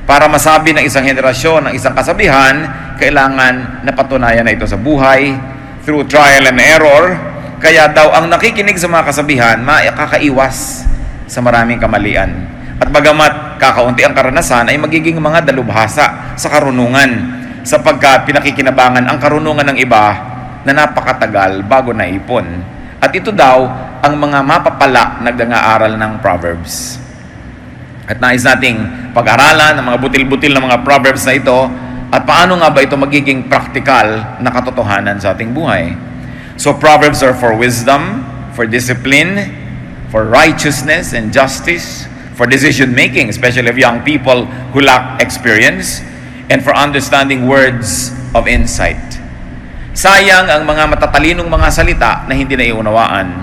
Para masabi ng isang henerasyon, ng isang kasabihan, kailangan napatunayan na ito sa buhay, through trial and error. Kaya daw, ang nakikinig sa mga kasabihan, makakaiwas sa maraming kamalian. At bagamat kakaunti ang karanasan, ay magiging mga dalubhasa sa karunungan, sapagkat pinakikinabangan ang karunungan ng iba na napakatagal bago naipon. At ito daw ang mga mapapala nagdanga-aral ng Proverbs. At nais nating pag-aralan ang mga butil-butil na mga Proverbs na ito at paano nga ba ito magiging praktikal na katotohanan sa ating buhay. So Proverbs are for wisdom, for discipline, for righteousness and justice, for decision making, especially of young people who lack experience, and for understanding words of insight. Sayang ang mga matatalinong mga salita na hindi naiunawaan,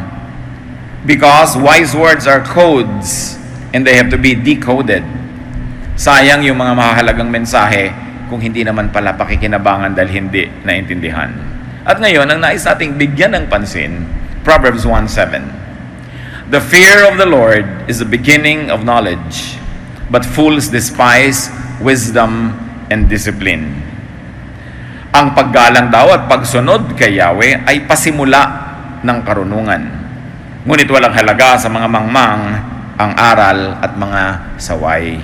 because wise words are codes and they have to be decoded. Sayang yung mga mahalagang mensahe kung hindi naman pala pakikinabangan dahil hindi naintindihan. At ngayon, ang nais nating bigyan ng pansin, Proverbs 1:7. The fear of the Lord is the beginning of knowledge, but fools despise wisdom and discipline. Ang paggalang daw at pagsunod kay Yahweh ay pasimula ng karunungan. Ngunit walang halaga sa mga mangmang ang aral at mga saway.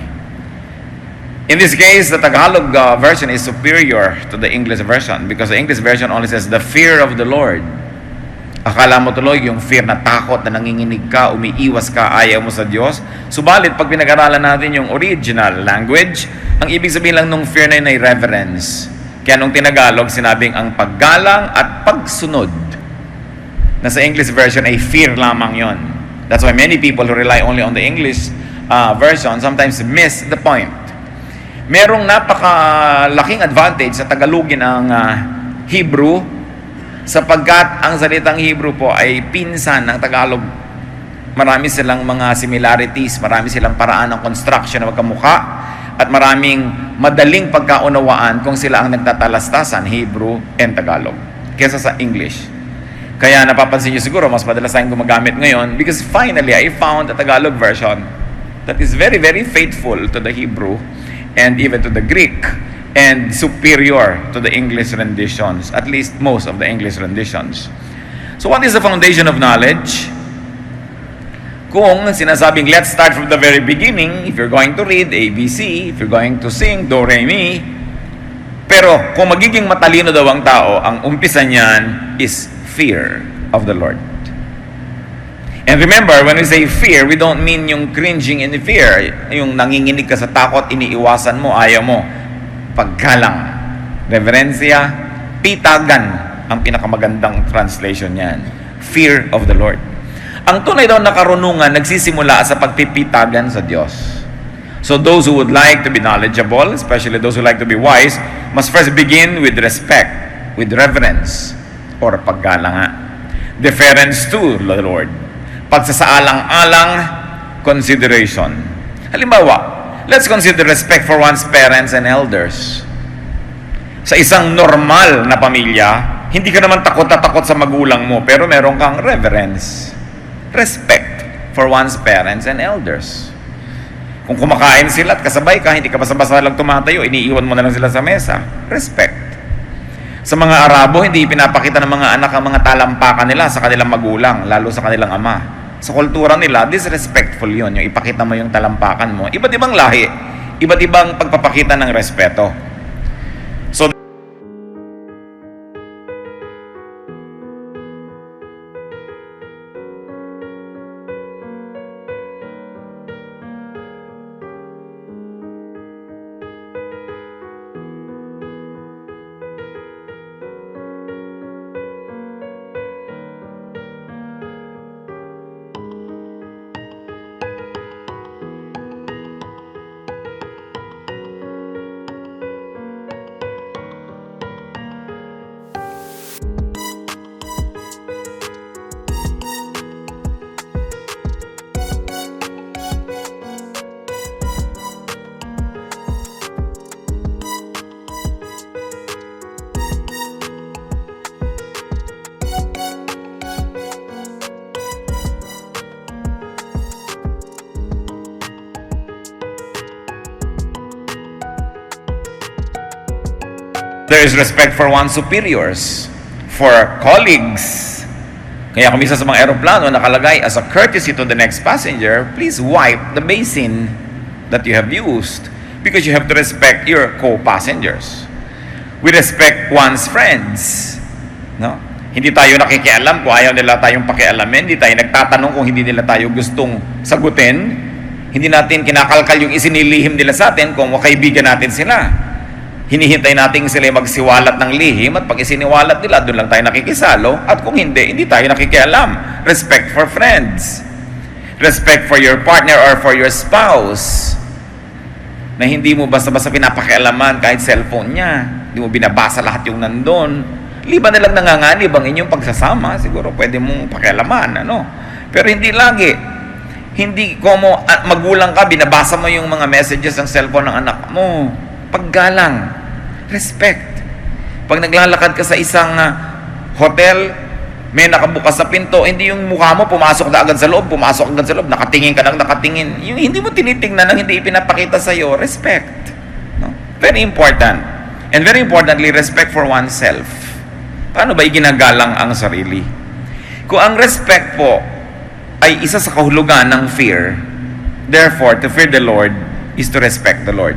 In this case, the Tagalog version is superior to the English version because the English version only says, the fear of the Lord. Akala mo tuloy yung fear na takot na nanginginig ka, umiiwas ka, ayaw mo sa Diyos. Subalit, pag pinag-aralan natin yung original language, ang ibig sabihin lang nung fear na yun ay reverence. Kaya nung Tinagalog, sinabing ang paggalang at pagsunod. Na sa English version ay fear lamang yon. That's why many people who rely only on the English version sometimes miss the point. Merong napakalaking advantage sa Tagalogin ang Hebrew, sapagkat ang salitang Hebrew po ay pinsan ng Tagalog. Marami silang mga similarities, marami silang paraan ng construction na magkamukha, at maraming madaling pagkaunawaan kung sila ang nagtatalastasan, Hebrew and Tagalog, kesa sa English. Kaya napapansin nyo siguro, mas madalas tayong gumagamit ngayon because finally, I found a Tagalog version that is very, very faithful to the Hebrew and even to the Greek and superior to the English renditions, at least most of the English renditions. So what is the foundation of knowledge? Kung sinasabing, let's start from the very beginning, if you're going to read ABC, if you're going to sing Do, Re, Mi, pero kung magiging matalino daw ang tao, ang umpisa niyan is fear of the Lord. And remember, when we say fear, we don't mean yung cringing in fear, yung nanginginig ka sa takot, iniiwasan mo, ayaw mo. Paggalang, reverensya, pitagan, ang pinakamagandang translation niyan. Fear of the Lord. Ang tunay daw na karunungan nagsisimula sa pagpipitagan sa Diyos. So those who would like to be knowledgeable, especially those who like to be wise, must first begin with respect, with reverence, or paggalang nga. Deference to the Lord. Pagsasaalang-alang consideration. Halimbawa, let's consider respect for one's parents and elders. Sa isang normal na pamilya, hindi ka naman takot na takot sa magulang mo, pero meron kang reverence. Respect for one's parents and elders. Kung kumakain sila at kasabay ka, hindi ka basta-basta lang tumatayo, iniiwan mo na lang sila sa mesa. Respect. Sa mga Arabo, hindi pinapakita ng mga anak ang mga talampakan nila sa kanilang magulang, lalo sa kanilang ama. Sa kultura nila, disrespectful yun, yung ipakita mo yung talampakan mo. Iba't ibang lahi, iba't ibang pagpapakita ng respeto. So, There is respect for one's superiors, for colleagues. Kaya kung minsan sa mga aeroplano nakalagay as a courtesy to the next passenger, please wipe the basin that you have used because you have to respect your co-passengers. We respect one's friends. No? Hindi tayo nakikialam kung ayaw nila tayong pakialamin. Hindi tayo nagtatanong kung hindi nila tayo gustong sagutin. Hindi natin kinakalkal yung isinilihim nila sa atin kung kaibigan natin sila. Hinihintay natin sila magsiwalat ng lihim at pag isiniwalat nila, doon lang tayo nakikisalo. At kung hindi tayo nakikialam. Respect for friends. Respect for your partner or for your spouse. Na hindi mo basta-basta pinapakialaman kahit cellphone niya. Hindi mo binabasa lahat yung nandun. Liban na lang nanganganib ang inyong pagsasama. Siguro pwede mong pakialaman. Pero hindi lagi. Hindi como magulang ka, binabasa mo yung mga messages ng cellphone ng anak mo. Paggalang. Respect. Pag naglalakad ka sa isang hotel, may nakabukas na pinto, hindi yung mukha mo pumasok na agad sa loob, nakatingin ka nang nakatingin. Yung hindi mo tinitingnan, nang hindi ipinapakita sa iyo, respect. No? Very important. And very importantly, respect for oneself. Paano ba iginagalang ang sarili? Kung ang respect po ay isa sa kahulugan ng fear, therefore, to fear the Lord is to respect the Lord.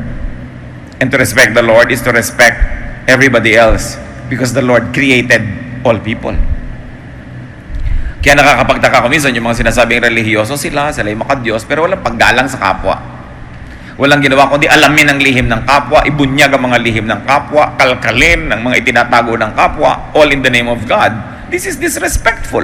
And to respect the Lord is to respect everybody else because the Lord created all people. Kaya nakakapagtaka ko minsan yung mga sinasabing relihiyoso sila yung makadiyos, pero walang paggalang sa kapwa. Walang ginawa kundi alamin ang lihim ng kapwa, ibunyag ang mga lihim ng kapwa, kalkalin ang mga itinatago ng kapwa, all in the name of God. This is disrespectful.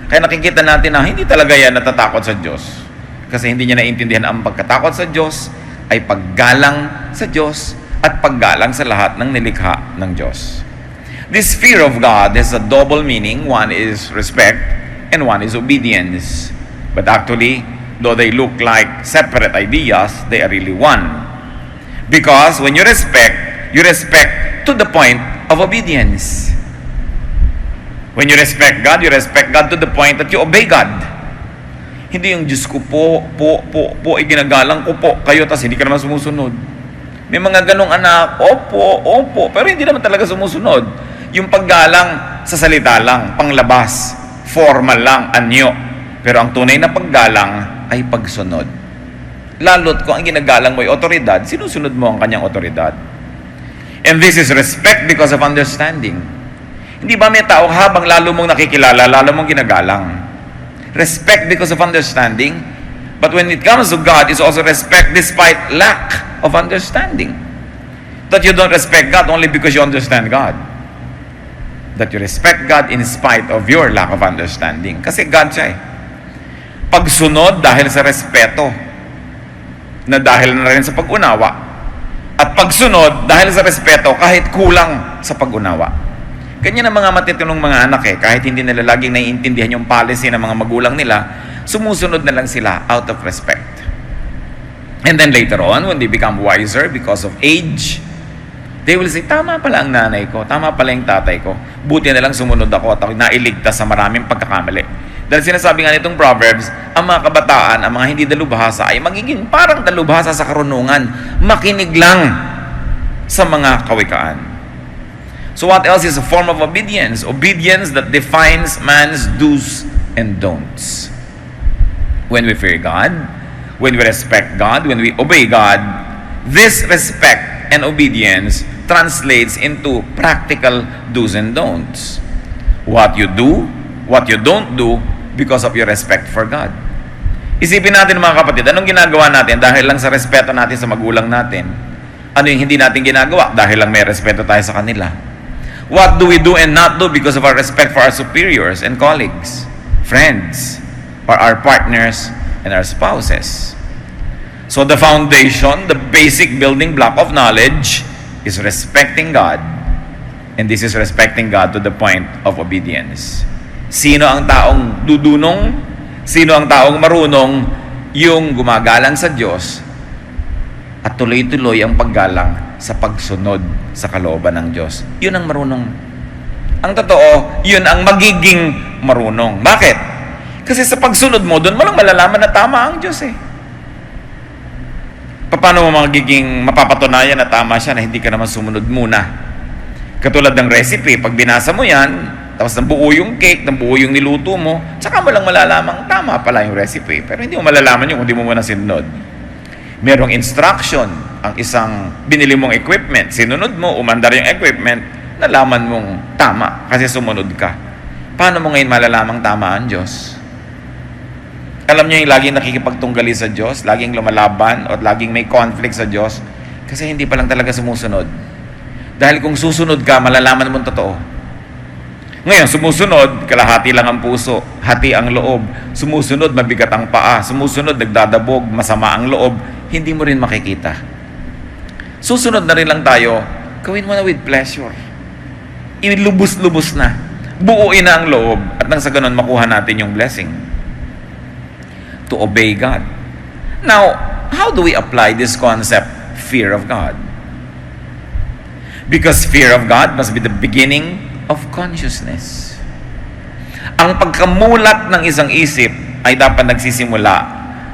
Kaya nakikita natin na hindi talaga yan natatakot sa Diyos. Kasi hindi niya naiintindihan ang pagkatakot sa Diyos ay paggalang sa Diyos at paggalang sa lahat ng nilikha ng Diyos. This fear of God has a double meaning. One is respect and one is obedience. But actually, though they look like separate ideas, they are really one. Because when you respect to the point of obedience. When you respect God to the point that you obey God. Hindi yung Diyos ko po, iginagalang ko po kayo, tas hindi ka naman sumusunod. May mga ganong anak, opo, pero hindi naman talaga sumusunod. Yung paggalang sa salita lang, panglabas, formal lang, anyo. Pero ang tunay na paggalang ay pagsunod. Lalo't kung ang ginagalang mo ay otoridad, sinusunod mo ang kanyang otoridad. And this is respect because of understanding. Hindi ba may tao habang lalo mong nakikilala, lalo mong ginagalang? Respect because of understanding. But when it comes to God, it's also respect despite lack of understanding. That you don't respect God only because you understand God. That you respect God in spite of your lack of understanding. Kasi God siya Pagsunod dahil sa respeto, na dahil na rin sa pag-unawa. At pagsunod dahil sa respeto kahit kulang sa pag-unawa. Ganyan ang mga matitinong mga anak kahit hindi nila laging naiintindihan yung policy ng mga magulang nila, sumusunod na lang sila out of respect. And then later on, when they become wiser because of age, they will say, tama pala ang nanay ko, tama pala yung tatay ko, buti na lang sumunod ako at ako nailigtas sa maraming pagkakamali. Dahil sinasabi nga nitong Proverbs, ang mga kabataan, ang mga hindi dalubhasa ay magiging parang dalubhasa sa karunungan, makinig lang sa mga kawikaan. So what else is a form of obedience? Obedience that defines man's do's and don'ts. When we fear God, when we respect God, when we obey God, this respect and obedience translates into practical do's and don'ts. What you do, what you don't do because of your respect for God. Isipin natin mga kapatid, anong ginagawa natin dahil lang sa respeto natin sa magulang natin? Ano yung hindi natin ginagawa dahil lang may respeto tayo sa kanila? What do we do and not do because of our respect for our superiors and colleagues, friends, or our partners and our spouses? So the foundation, the basic building block of knowledge is respecting God. And this is respecting God to the point of obedience. Sino ang taong dudunong? Sino ang taong marunong? Yung gumagalang sa Diyos at tuloy-tuloy ang paggalang sa pagsunod sa kalooban ng Diyos. Yun ang marunong. Ang totoo, yun ang magiging marunong. Bakit? Kasi sa pagsunod mo, doon mo lang malalaman na tama ang Diyos Paano mo magiging mapapatunayan na tama siya na hindi ka naman sumunod muna? Katulad ng recipe, pag binasa mo yan, tapos nabuo yung cake, nabuo yung niluto mo, tsaka mo lang malalamang tama pala yung recipe. Pero hindi mo malalaman yun kung hindi mo muna sinunod. Merong instruction ang isang binili mong equipment. Sinunod mo, umandar yung equipment, nalaman mong tama kasi sumunod ka. Paano mo ngayon malalamang tama ang Diyos? Alam niyo yung laging nakikipagtunggali sa Diyos, laging lumalaban, o laging may conflict sa Diyos, kasi hindi pa lang talaga sumusunod. Dahil kung susunod ka, malalaman mong totoo. Ngayon, sumusunod, kalahati lang ang puso, hati ang loob. Sumusunod, mabigat ang paa. Sumusunod, nagdadabog, masama ang loob. Hindi mo rin makikita. Susunod na rin lang tayo, gawin mo na with pleasure. Ilubos-lubos na. Buuin na ang loob, at nang sa ganun, makuha natin yung blessing. To obey God. Now, how do we apply this concept, fear of God? Because fear of God must be the beginning of consciousness. Ang pagkamulat ng isang isip ay dapat nagsisimula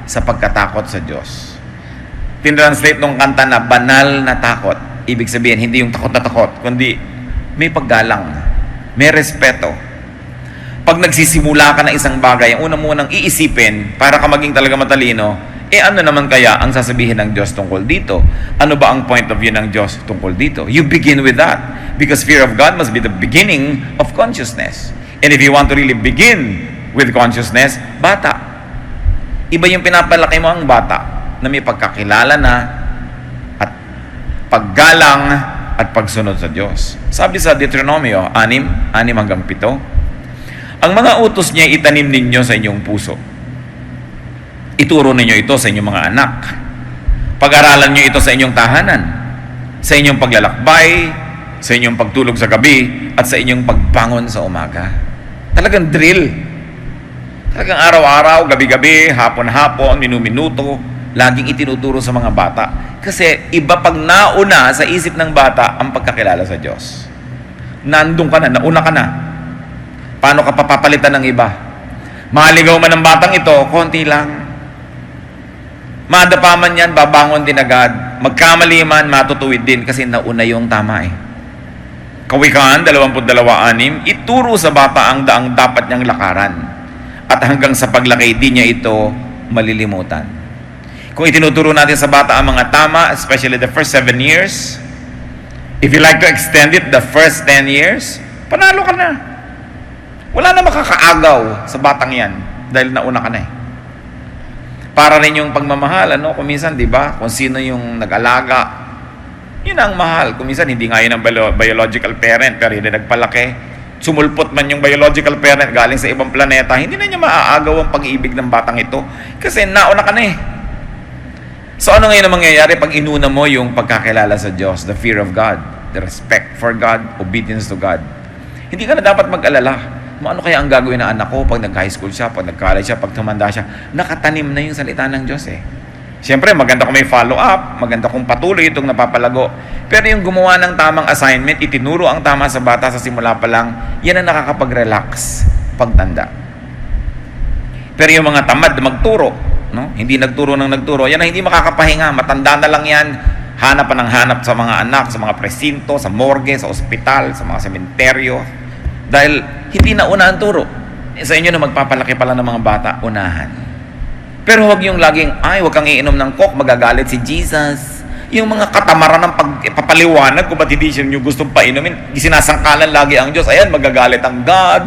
sa pagkatakot sa Diyos. Tinranslate nung kanta na banal na takot. Ibig sabihin, hindi yung takot na takot, kundi may paggalang, may respeto. Pag nagsisimula ka ng isang bagay, ang una mo nang iisipin, para ka maging talaga matalino, ano naman kaya ang sasabihin ng Diyos tungkol dito? Ano ba ang point of view ng Diyos tungkol dito? You begin with that. Because fear of God must be the beginning of consciousness. And if you want to really begin with consciousness, bata. Iba yung pinapalaki mo ang bata na may pagkakilala na at paggalang at pagsunod sa Diyos. Sabi sa Deuteronomio 6:6-7, ang mga utos niya itanim ninyo sa inyong puso. Ituro ninyo ito sa inyong mga anak. Pag-aralan niyo ito sa inyong tahanan, sa inyong paglalakbay, sa inyong pagtulog sa gabi, at sa inyong pagbangon sa umaga. Talagang drill. Talagang araw-araw, gabi-gabi, hapon-hapon, minu-minuto, laging itinuturo sa mga bata. Kasi iba pag nauna sa isip ng bata ang pagkakilala sa Diyos. Nandun ka na, nauna ka na. Paano ka papapalitan ng iba? Maligaw man ang batang ito, konti lang. Madapa man yan, babangon din agad. Magkamali man, matutuwid din kasi nauna yung tama eh. Kawikaan 22:6, ituro sa bata ang daang dapat niyang lakaran. At hanggang sa paglaki, di niya ito malilimutan. Kung itinuturo natin sa bata ang mga tama, especially the first 7 years, if you like to extend it, the first 10 years, panalo ka na. Wala na makakaagaw sa batang yan dahil nauna ka na eh. Para rin yung pagmamahal, kung minsan, di ba, kung sino yung nag-alaga, yun ang mahal. Kung minsan, hindi nga yun ang biological parent, pero hindi nagpalaki. Sumulpot man yung biological parent galing sa ibang planeta, hindi na niya maaagaw ang pag-ibig ng batang ito kasi nauna ka na eh. So ano ngayon ang mangyayari pag inuna mo yung pagkakilala sa Diyos, the fear of God, the respect for God, obedience to God? Hindi ka na dapat mag-alala. Ano kaya ang gagawin ng anak ko pag nag-high school siya, pag nag-college siya, pag tumanda siya? Nakatanim na yung salita ng Diyos eh. Siyempre, maganda kung may follow-up, maganda kung patuloy itong napapalago. Pero yung gumawa ng tamang assignment, itinuro ang tama sa bata sa simula pa lang, yan ang nakakapag-relax pagtanda. Pero yung mga tamad na magturo, hindi nagturo ng nagturo, yan ang hindi makakapahinga, matanda na lang yan, hanap pa ng hanap sa mga anak, sa mga presinto, sa morgue, sa ospital, sa mga sementeryo, dahil hindi na una ang turo. Sa inyo na magpapalaki pala ng mga bata, unahan. Pero huwag yung laging, huwag kang iinom ng coke, magagalit si Jesus. Yung mga katamaran ng pagpapaliwanag kung ba't hindi siya nyo gustong painumin, sinasangkalan lagi ang Diyos. Ayan, magagalit ang God.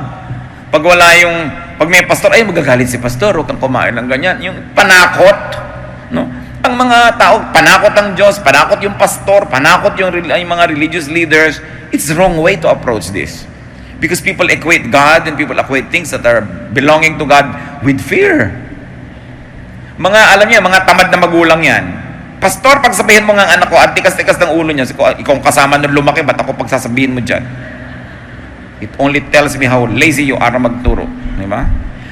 Pag may pastor, magagalit si pastor, huwag kang kumain ng ganyan. Yung panakot, ang mga tao, panakot ang Diyos, panakot yung pastor, panakot yung mga religious leaders. It's the wrong way to approach this. Because people equate God and people equate things that are belonging to God with fear. Alam niyo, mga tamad na magulang yan. Pastor, pag sabihin mo nga anak ko, at tikas-tikas ng ulo niya, ikaw kasama nung lumaki, ba't ako pagsasabihin mo dyan? It only tells me how lazy you are na magturo. Di ba?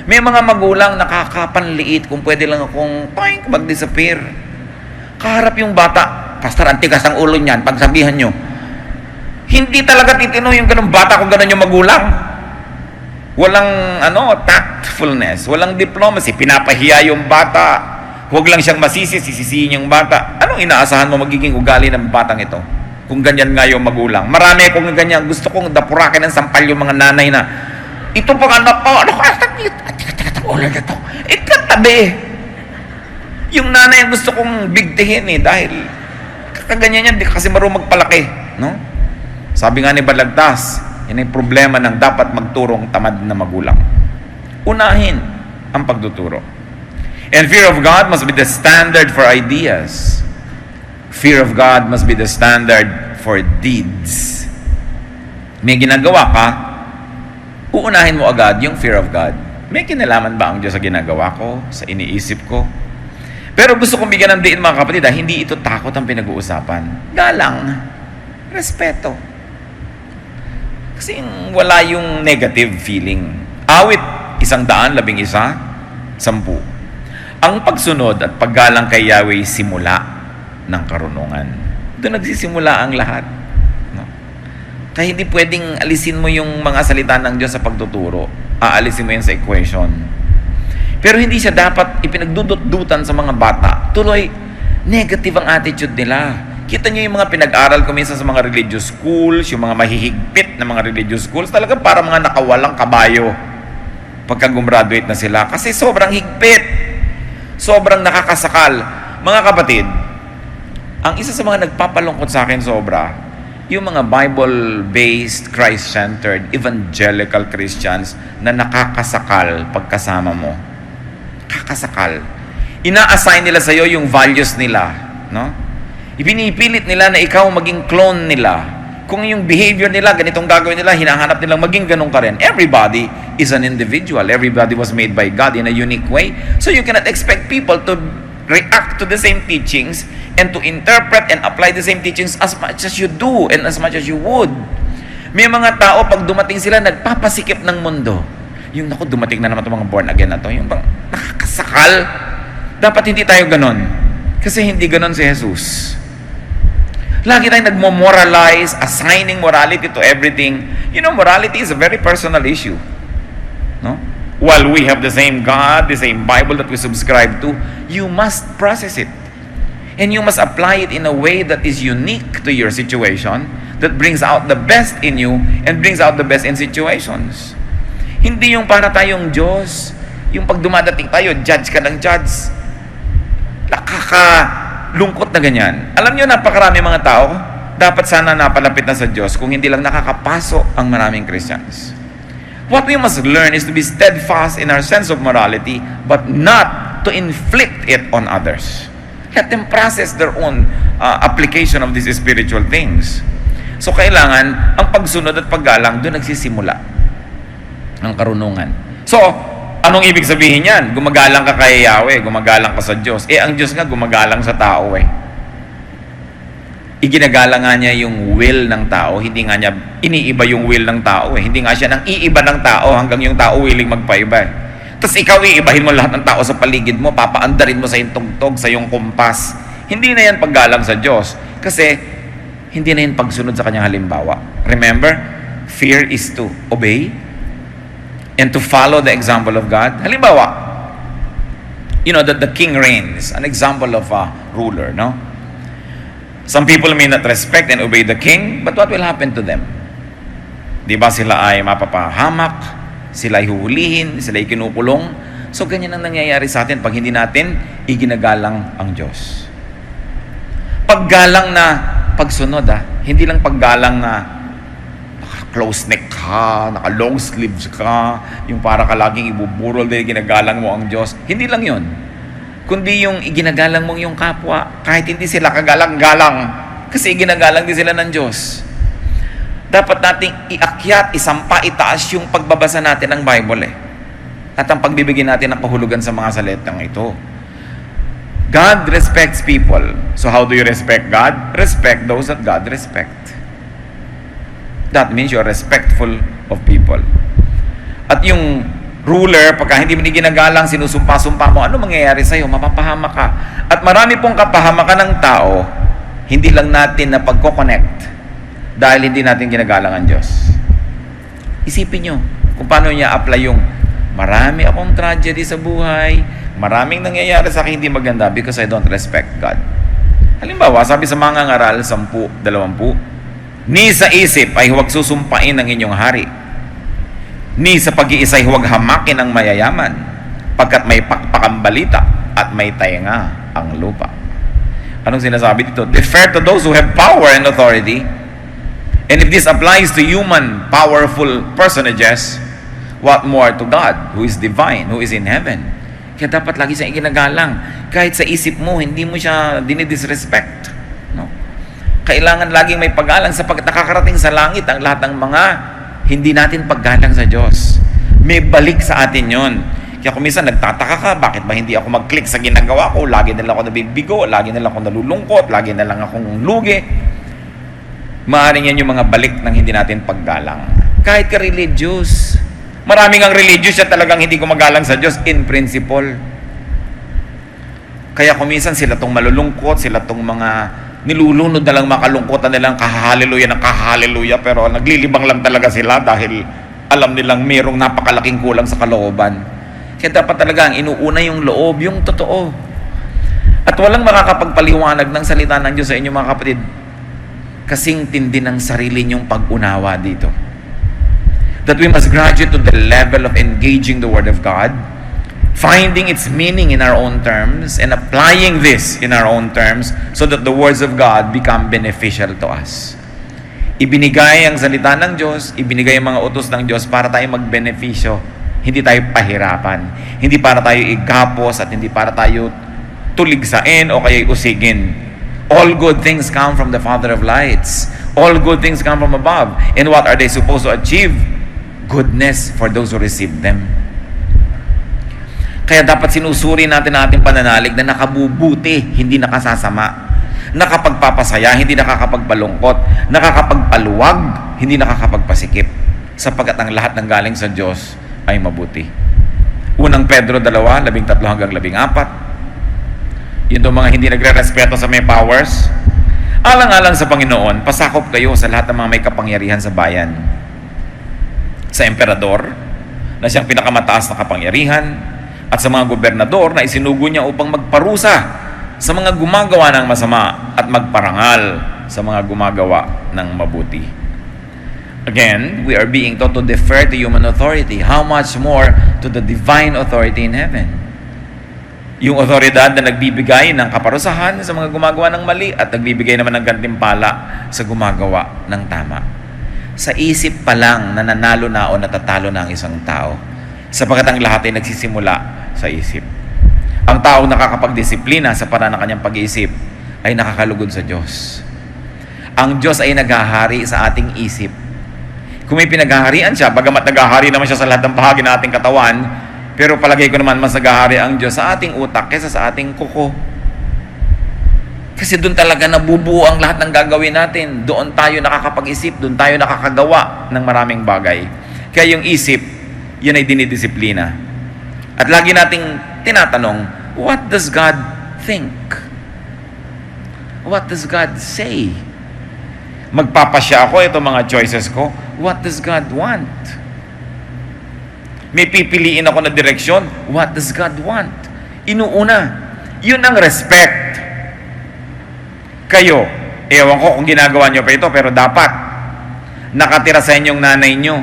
May mga magulang nakakapanliit kung pwede lang akong mag-disappear. Kaharap yung bata, Pastor, ang tikas ng ulo niyan, pagsabihan nyo. Hindi talaga titino yung ganung bata kung ganun yung magulang. Walang tactfulness, walang diplomacy, pinapahiya yung bata. Huwag lang siyang sisisihin yung bata. Anong inaasahan mo magiging ugali ng batang ito? Kung ganyan nga yung magulang. Marami kung ganyan. Gusto kong dapurakin ng sampal yung mga nanay na, ito pang anak ko, ano ka? Ulan na to. Ikatabi. Yung nanay ang gusto kong bigtihin dahil kaganyan yan, di kasi marunong magpalaki. No? Sabi nga ni Balagtas, yan ay problema ng dapat magturong tamad na magulang. Unahin ang pagtuturo. And fear of God must be the standard for ideas. Fear of God must be the standard for deeds. May ginagawa ka, uunahin mo agad yung fear of God. May kinalaman ba ang Diyos sa ginagawa ko, sa iniisip ko? Pero gusto kong bigyan ng diin mga kapatid, hindi ito takot ang pinag-uusapan. Galang, respeto. Kasi wala yung negative feeling. Awit, 111, 10. Ang pagsunod at paggalang kay Yahweh simula ng karunungan. Doon nagsisimula ang lahat. No? Kaya hindi pwedeng alisin mo yung mga salita ng Diyos sa pagtuturo. Aalisin mo yan sa equation. Pero hindi siya dapat ipinagdudot-dutan sa mga bata. Tuloy, negative ang attitude nila. Kita niyo yung mga pinag-aral ko minsan sa mga religious schools, yung mga mahihigpit na mga religious schools, talagang para mga nakawalang kabayo pagka gumraduate na sila. Kasi sobrang higpit. Sobrang nakakasakal. Mga kapatid, ang isa sa mga nagpapalungkot sa akin sobra, yung mga Bible-based, Christ-centered, evangelical Christians na nakakasakal pagkasama mo. Nakakasakal. Ina-assign nila sa'yo yung values nila. No? Ipinipilit nila na ikaw maging clone nila. Kung yung behavior nila, ganitong gagawin nila, hinahanap nilang maging ganun ka rin. Everybody is an individual. Everybody was made by God in a unique way. So you cannot expect people to react to the same teachings and to interpret and apply the same teachings as much as you do and as much as you would. May mga tao, pag dumating sila, nagpapasikip ng mundo. Yung, naku, dumating na naman itong mga born again na to. Yung bang nakakasakal. Dapat hindi tayo ganon. Kasi hindi ganon si Jesus. Lagi tayong nagmo-moralize, assigning morality to everything. You know, morality is a very personal issue. No? While we have the same God, the same Bible that we subscribe to, you must process it. And you must apply it in a way that is unique to your situation, that brings out the best in you, and brings out the best in situations. Hindi yung para tayong Diyos, yung pag dumadating tayo, judge ka ng judge. Lungkot na ganyan. Alam nyo, napakarami mga tao, dapat sana napalapit na sa Diyos kung hindi lang nakakapaso ang maraming Christians. What we must learn is to be steadfast in our sense of morality, but not to inflict it on others. Let them process their own application of these spiritual things. So kailangan, ang pagsunod at paggalang, doon nagsisimula ng karunungan. So, anong ibig sabihin yan? Gumagalang ka kay Yahweh, gumagalang ka sa Diyos. Ang Diyos nga gumagalang sa tao Iginagalang nga niya yung will ng tao, hindi nga niya iniiba yung will ng tao Hindi nga siya nang iiba ng tao hanggang yung tao willing magpaiba Tapos ikaw iibahin mo lahat ng tao sa paligid mo, papaandarin mo sa iyong tugtog, sa iyong kumpas. Hindi na yan paggalang sa Diyos. Kasi hindi na yan pagsunod sa kanyang halimbawa. Remember, fear is to obey and to follow the example of God. Halimbawa, you know that the king reigns, an example of a ruler, no? Some people may not respect and obey the king, but what will happen to them? Di ba sila ay mapapahamak, sila ay huhulihin, sila ay kinukulong. So ganyan ang nangyayari sa atin pag hindi natin iginagalang ang Diyos. Paggalang na pagsunod, hindi lang paggalang na close neck ka, naka-long sleeves ka, yung para ka laging ibuburol dahil ginagalang mo ang Diyos. Hindi lang yun. Kundi yung iginagalang mong yung kapwa, kahit hindi sila kagalang-galang, kasi iginagalang din sila ng Diyos. Dapat nating iakyat, isampa, itaas yung pagbabasa natin ng Bible At ang pagbibigyan natin ng kahulugan sa mga salitang ito. God respects people. So how do you respect God? Respect those that God respect. That means you're respectful of people. At yung ruler, pagka hindi mo ginagalang, sinusumpa-sumpa mo, ano mangyayari sa'yo? Mapapahamak ka. At marami pong kapahamakan ng tao, hindi lang natin na pagko-connect dahil hindi natin ginagalang ang Diyos. Isipin nyo kung paano niya apply yung Marami akong tragedy sa buhay. Maraming nangyayari sa akin hindi maganda because I don't respect God. Halimbawa, sabi sa mga ngaral 10, 20, ni sa isip ay huwag susumpain ng inyong hari. Ni sa pag-iisa ay huwag hamakin ang mayayaman, pagkat may pakpakang balita at may tainga ang lupa. Anong sinasabi dito? Defer to those who have power and authority. And if this applies to human, powerful personages, what more to God, who is divine, who is in heaven? Kaya dapat lagi siyang iginagalang. Kahit sa isip mo, hindi mo siya dinidisrespect. No? Kailangan laging may paggalang sapagkat nakakarating sa langit ang lahat ng mga hindi natin paggalang sa Diyos. May balik sa atin yon. Kaya kung minsan nagtataka ka, bakit ba hindi ako mag-click sa ginagawa ko? Lagi na lang ako nabibigo, lagi na lang ako nalulungkot, lagi na lang akong lugi. Maaaring yan yung mga balik ng hindi natin paggalang. Kahit ka religious. Maraming ang religious siya talagang hindi gumagalang sa Diyos in principle. Kaya kung minsan sila tong malulungkot, sila tong mga nilulunod na lang makalungkotan nilang kahahaleluya ng kahahaleluya, pero naglilibang lang talaga sila dahil alam nilang mayroong napakalaking kulang sa kalooban. Kaya dapat talaga ang inuuna yung loob, yung totoo. At walang makakapagpaliwanag ng salita ng Diyos sa inyo mga kapatid kasing tindi ng sarili niyong pag-unawa dito. That we must graduate to the level of engaging the Word of God, finding its meaning in our own terms, and applying this in our own terms so that the words of God become beneficial to us. Ibinigay ang salita ng Diyos, ibinigay ang mga utos ng Diyos para tayo magbenepisyo, hindi tayo pahirapan, hindi para tayo igapos at hindi para tayo tuligsain o kaya usigin. All good things come from the Father of lights. All good things come from above. And what are they supposed to achieve? Goodness for those who receive them. Kaya dapat sinusuri natin ang ating pananalig na nakabubuti, hindi nakasasama. Nakapagpapasaya, hindi nakakapagpalungkot. Nakakapagpaluwag, hindi nakakapagpasikip. Sapagkat ang lahat ng galing sa Diyos ay mabuti. Unang Pedro 2, 13 hanggang 14. Yun itong mga hindi nagre-respeto sa may powers. Alang-alang sa Panginoon, pasakop kayo sa lahat ng mga may kapangyarihan sa bayan. Sa emperador, na siyang pinakamataas na kapangyarihan, at sa mga gobernador na isinugo niya upang magparusa sa mga gumagawa ng masama at magparangal sa mga gumagawa ng mabuti. Again, we are being taught to defer to human authority. How much more to the divine authority in heaven? Yung otoridad na nagbibigay ng kaparusahan sa mga gumagawa ng mali at nagbibigay naman ng gantimpala sa gumagawa ng tama. Sa isip pa lang nananalo na o natatalo na ang isang tao, sapagkat ang lahat ay nagsisimula sa isip. Ang taong nakakapagdisiplina sa paraan ng kanyang pag-iisip ay nakakalugod sa Diyos. Ang Diyos ay naghahari sa ating isip. Kung may pinaghaharian siya, bagamat naghahari naman siya sa lahat ng bahagi ng ating katawan, pero palagay ko naman mas naghahari ang Diyos sa ating utak kaysa sa ating kuko. Kasi doon talaga nabubuo ang lahat ng gagawin natin. Doon tayo nakakapag-isip, doon tayo nakakagawa ng maraming bagay. Kaya yung isip, yun ay dinidisiplina. At lagi nating tinatanong, what does God think? What does God say? Magpapasya ako, ito mga choices ko. What does God want? May pipiliin ako na direksyon. What does God want? Inuuna. Yun ang respect. Kayo, ewan ko kung ginagawa nyo pa ito, pero dapat nakatira sa inyong nanay nyo,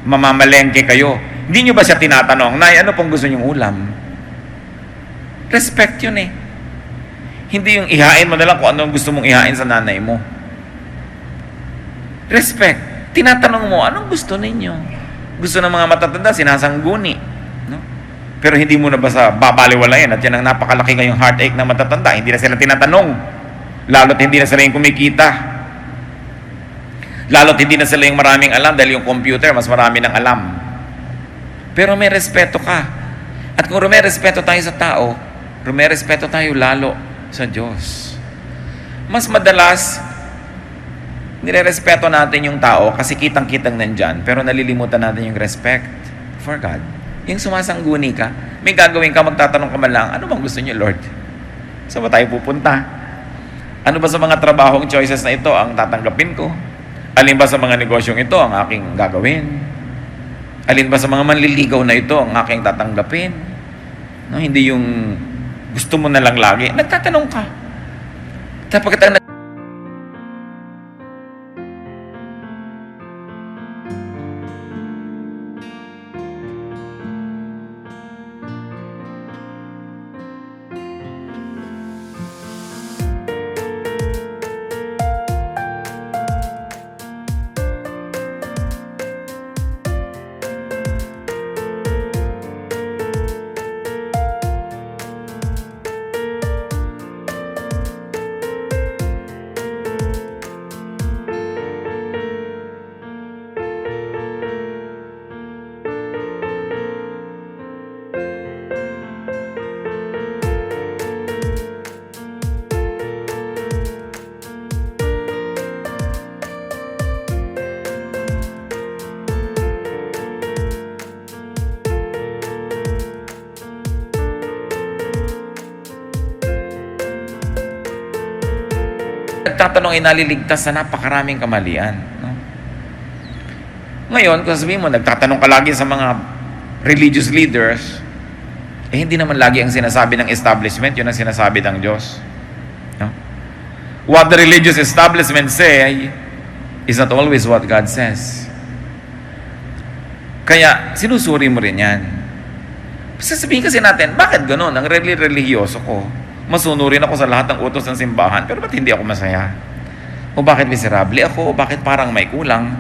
mamamalengke kayo. Hindi nyo ba siya tinatanong, Nay, ano pong gusto nyong ulam? Respect yun eh. Hindi yung ihain mo na lang kung ano gusto mong ihain sa nanay mo. Respect. Tinatanong mo, anong gusto ninyo? Gusto ng mga matatanda, sinasangguni. No? Pero hindi mo na ba sa babaliwalayan at yan ang napakalaki ngayong heartache ng matatanda. Hindi na sila tinatanong. Lalo't hindi na sila yung kumikita. Lalo't hindi na sila yung maraming alam dahil yung computer, mas marami ng alam. Pero may respeto ka. At kung may respeto tayo sa tao, may respeto tayo lalo sa Diyos. Mas madalas, nire-respeto natin yung tao kasi kitang-kitang nandyan, pero nalilimutan natin yung respect for God. Yung sumasangguni ka, may gagawin ka, magtatanong ka man lang, ano bang gusto niyo, Lord? Saan ba tayo pupunta? Ano ba sa mga trabahong choices na ito ang tatanggapin ko? Alin ba sa mga negosyong ito ang aking gagawin? Alin ba sa mga manliligaw na ito ang aking tatanggapin? No, hindi yung gusto mo na lang lagi. Nagtatanong ka. Tapos ang nagtatanong ay naliligtas sa napakaraming kamalian. No? Ngayon, kung sabihin mo, nagtatanong ka lagi sa mga religious leaders, hindi naman lagi ang sinasabi ng establishment, yun ang sinasabi ng Diyos. No? What the religious establishment say is not always what God says. Kaya, sinusuri mo rin yan. Sasabihin kasi natin, bakit ganun? Ang religyoso ko, masunurin ako sa lahat ng utos ng simbahan, pero ba't hindi ako masaya? O bakit miserable ako? O bakit parang may kulang?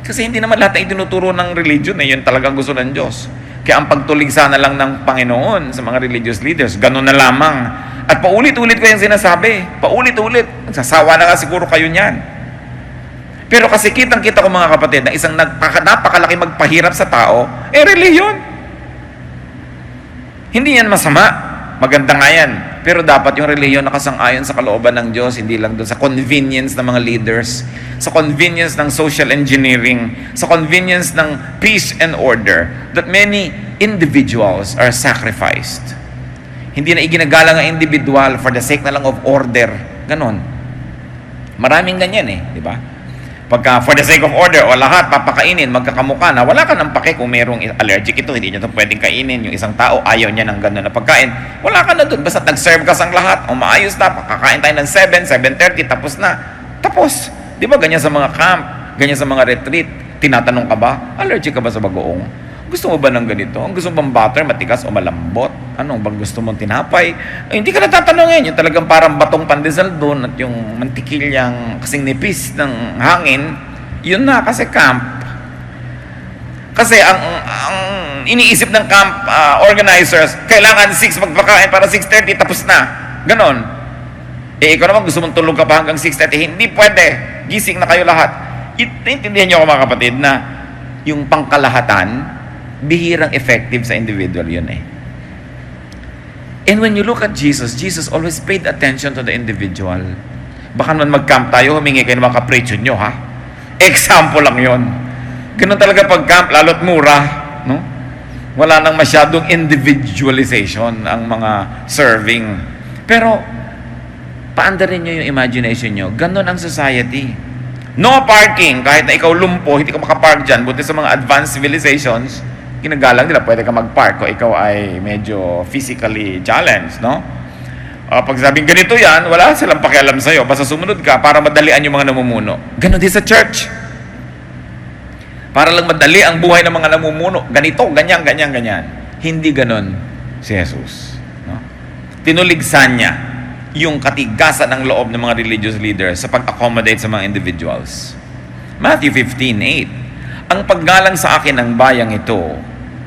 Kasi hindi naman lahat na itinuturo ng religion yun talagang gusto ng Diyos. Kaya ang pagtulig sana lang ng Panginoon sa mga religious leaders, ganun na lamang. At paulit-ulit ko yung sinasabi. Paulit-ulit. Nagsasawa na nga siguro kayo niyan. Pero kasi kitang-kita ko mga kapatid na isang napakalaki magpahirap sa tao, reliyon. Hindi yan masama. Maganda nga yan. Pero dapat yung relihiyon nakasang-ayon sa kalooban ng Diyos, hindi lang doon sa convenience ng mga leaders, sa convenience ng social engineering, sa convenience ng peace and order, that many individuals are sacrificed. Hindi na iginagalang ang individual for the sake na lang of order. Ganon. Maraming ganyan di ba? Pagka for the sake of order, o lahat papakainin, magkakamukha na, wala ka nang pake kung merong allergic ito, hindi nyo ito pwedeng kainin. Yung isang tao, ayaw niya ng gano'n na pagkain. Wala ka na doon, basta nag-serve ka sang lahat, o maayos na, kakain tayo ng 7, 7:30, tapos na. Tapos, di ba ganyan sa mga camp, ganyan sa mga retreat, tinatanong ka ba, allergic ka ba sa bagoong? Gusto mo ba ng ganito? Ang gusto mo bang butter, matigas o malambot? Anong bang gusto mong tinapay? Hindi ka natatanungin. Yung talagang parang batong pandesal doon at yung mantikilyang kasing nipis ng hangin, yun na kasi camp. Kasi ang iniisip ng camp organizers, kailangan 6 magpakain para 6:30 tapos na. Ganon. Ikaw naman gusto mong tulog ka pa hanggang 6:30. Hindi pwede. Gising na kayo lahat. Intindihan niyo ako mga kapatid na yung pangkalahatan, bihirang effective sa individual yun And when you look at Jesus, Jesus always paid attention to the individual. Baka naman mag-camp tayo, humingi kayo ng mga kapritsyo nyo, ha? Example lang yun. Ganun talaga pag-camp, lalo't mura, no? Wala nang masyadong individualization ang mga serving. Pero, paandarin nyo yung imagination nyo. Ganun ang society. No parking, kahit na ikaw lumpo, hindi ka makapark dyan, buti sa mga advanced civilizations, ginagalang nila, pwede ka mag-park kung ikaw ay medyo physically challenged, no? Pag sabing ganito yan, wala silang pakialam sa'yo, basta sumunod ka para madalian yung mga namumuno. Ganon din sa church. Para lang madali ang buhay ng mga namumuno. Ganito, ganyan, ganyan, ganyan. Hindi ganon si Jesus. No? Tinuligsan niya yung katigasan ng loob ng mga religious leaders sa pag-accommodate sa mga individuals. Matthew 15:8. Ang paggalang sa akin ng bayang ito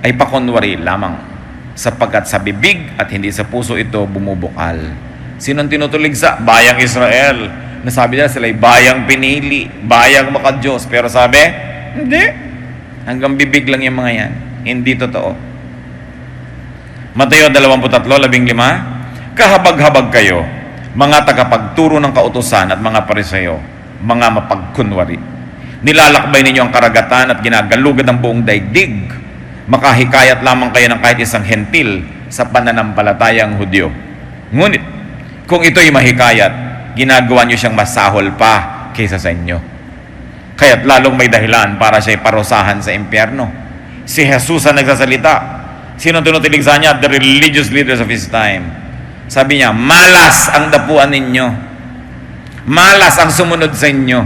ay pakunwari lamang, sapagkat sa bibig at hindi sa puso ito bumubukal. Sinong tinutuligsa? Bayang Israel. Nasabi nila sila ay bayang pinili, bayang makadiyos. Pero sabi, hindi. Hanggang bibig lang yung mga yan. Hindi totoo. Mateo 23:15. Kahabag-habag kayo, mga tagapagturo ng kautusan at mga Pariseo, mga mapagkunwari. Nilalakbay ninyo ang karagatan at ginagalugan ng buong daigdig. Makahikayat lamang kayo ng kahit isang hentil sa pananampalatayang Hudyo. Ngunit, kung ito'y mahikayat, ginagawa nyo siyang masahol pa kaysa sa inyo. Kaya't lalong may dahilan para siya'y parusahan sa impyerno. Si Jesus ang nagsasalita. Sino tinutilig sa Kanya? The religious leaders of His time. Sabi niya, malas ang dapuan ninyo. Malas ang sumunod sa inyo.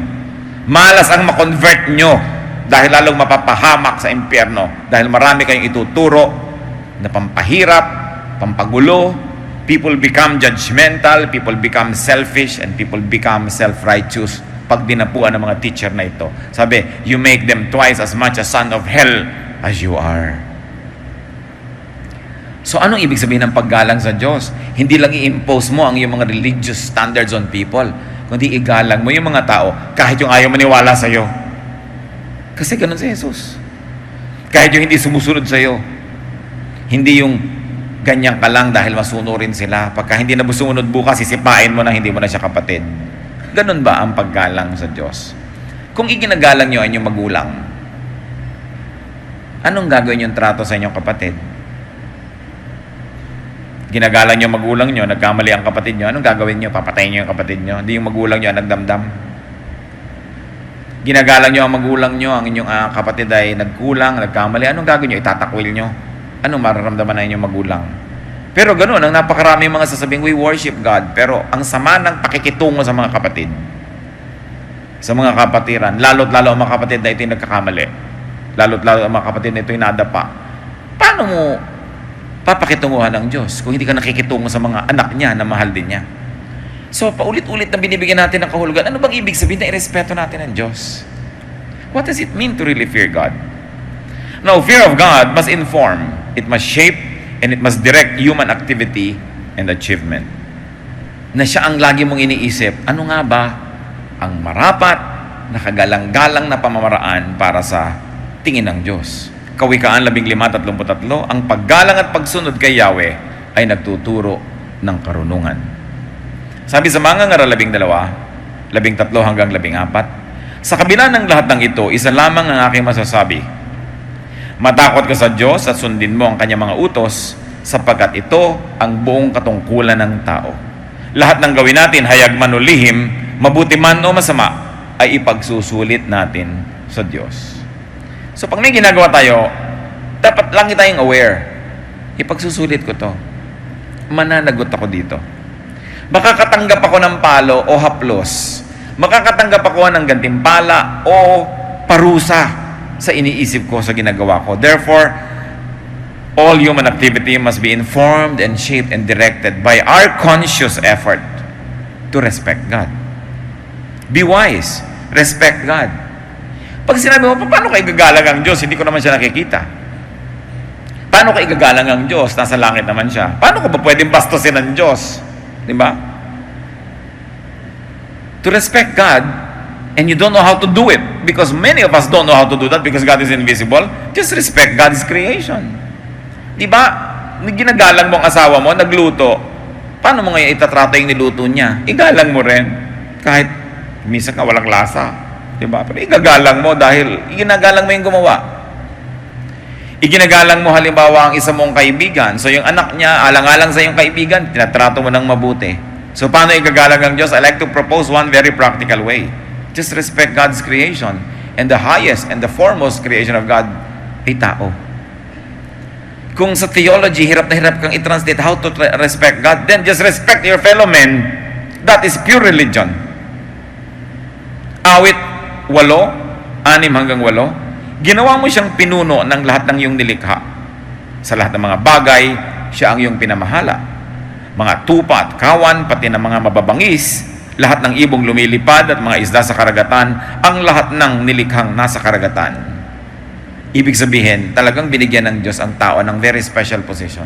Malas ang makonvert nyo. Dahil lalong mapapahamak sa impyerno. Dahil marami kayong ituturo na pampahirap, pampagulo. People become judgmental, people become selfish, and people become self-righteous pag dinapuan ng mga teacher na ito. Sabi, you make them twice as much a son of hell as you are. So anong ibig sabihin ng paggalang sa Diyos? Hindi lang i-impose mo ang iyong mga religious standards on people, kundi igalang mo yung mga tao kahit yung ayaw maniwala sa iyo. Kasi ganun si Jesus. Kahit yung hindi sumusunod sa iyo. Hindi yung ganyan ka lang dahil masunurin sila. Pagka hindi na sumunod bukas, sisipain mo na hindi mo na siya kapatid. Ganun ba ang paggalang sa Diyos? Kung iginagalang nyo ang inyong magulang, anong gagawin yung trato sa inyong kapatid? Ginagalang nyo magulang nyo, nagkamali ang kapatid nyo, anong gagawin nyo? Papatayin nyo yung kapatid nyo? Hindi yung magulang nyo ang nagdamdam. Ginagalang nyo ang magulang nyo, ang inyong kapatid ay nagkulang, nagkamali, anong gagawin nyo? Itatakwil nyo? Anong mararamdaman na inyong magulang? Pero ganoon, ang napakarami mga sasabing, we worship God. Pero ang sama ng pakikitungo sa mga kapatid, sa mga kapatiran, lalo't lalo ang mga kapatid na ito'y nagkakamali. Lalo't lalo ang mga kapatid na ito'y nadapa. Paano mo papakitunguhan ng Diyos kung hindi ka nakikitungo sa mga anak niya na mahal din niya? So, paulit-ulit na binibigyan natin ng kahulugan. Ano bang ibig sabihin na irespeto natin ng Diyos? What does it mean to really fear God? Now, fear of God must inform, it must shape, and it must direct human activity and achievement. Na siya ang lagi mong iniisip, ano nga ba ang marapat, nakagalang-galang na pamamaraan para sa tingin ng Diyos? Kawikaan 15:33, ang paggalang at pagsunod kay Yahweh ay nagtuturo ng karunungan. Sabi sa mga ngaral 12, 13 hanggang 14, sa kabila ng lahat ng ito, isa lamang ang aking masasabi. Matakot ka sa Diyos at sundin mo ang kanyang mga utos, sapagkat ito ang buong katungkulan ng tao. Lahat ng gawin natin, hayag man o lihim, mabuti man o masama, ay ipagsusulit natin sa Diyos. So pag may ginagawa tayo, dapat lang tayong aware. Ipagsusulit ko to. Mananagot ako dito. Makakatanggap ako ng palo o haplos. Makakatanggap ako ng gantimpala o parusa sa iniisip ko, sa ginagawa ko. Therefore, all human activity must be informed and shaped and directed by our conscious effort to respect God. Be wise. Respect God. Pag sinabi mo, paano ka igagalang ang Diyos? Hindi ko naman siya nakikita. Paano ka igagalang ang Diyos? Nasa langit naman siya. Paano ka ba pwedeng bastusin ng Diyos? Di ba? To respect God, and you don't know how to do it, because many of us don't know how to do that because God is invisible, just respect God's creation. Di ba? Ginagalang mo ang asawa mo, nagluto. Paano mo ngayon itatrato yung niluto niya? Igalang mo rin. Kahit minsan ka walang lasa. Di ba? Pero igagalang mo dahil iginagalang mo yung gumawa. Iginagalang mo halimbawa ang isa mong kaibigan. So yung anak niya, alang-alang sa yung kaibigan, tinatrato mo ng mabuti. So paano igagalang ang Diyos? I like to propose one very practical way. Just respect God's creation. And the highest and the foremost creation of God ay tao. Kung sa theology, hirap na hirap kang i-translate how to respect God, then just respect your fellow men. That is pure religion. Awit 8, 6 hanggang 8, ginawa mo siyang pinuno ng lahat ng iyong nilikha. Sa lahat ng mga bagay, siya ang iyong pinamahala. Mga tupa at kawan, pati ng mga mababangis, lahat ng ibong lumilipad at mga isda sa karagatan, ang lahat ng nilikhang nasa karagatan. Ibig sabihin, talagang binigyan ng Diyos ang tao ng very special position.